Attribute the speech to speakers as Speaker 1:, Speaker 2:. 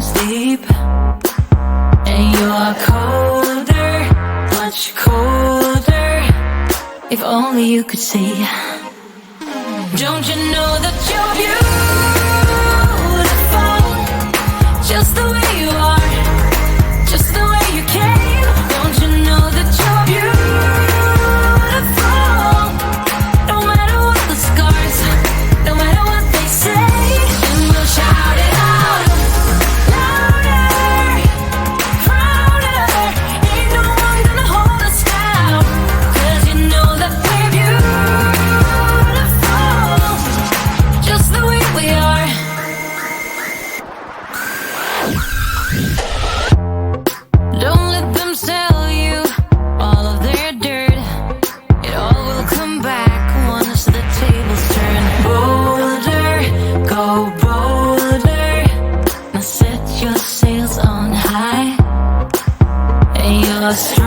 Speaker 1: seems deep, and you're colder, much colder. If only you could see. Don't you know that you're beautiful, just the way you are, just the way you came. Don't you know that you're beautiful, no matter what the scars, no matter what they say. And we'll shout it out, louder, prouder. Ain't no one gonna hold us down, 'cause you know that we're beautiful, just the way we are. Don't let them sell you all of their dirt. It all will come back once the tables turn. Bolder, go bolder. Now set your sails on high, and you're strong.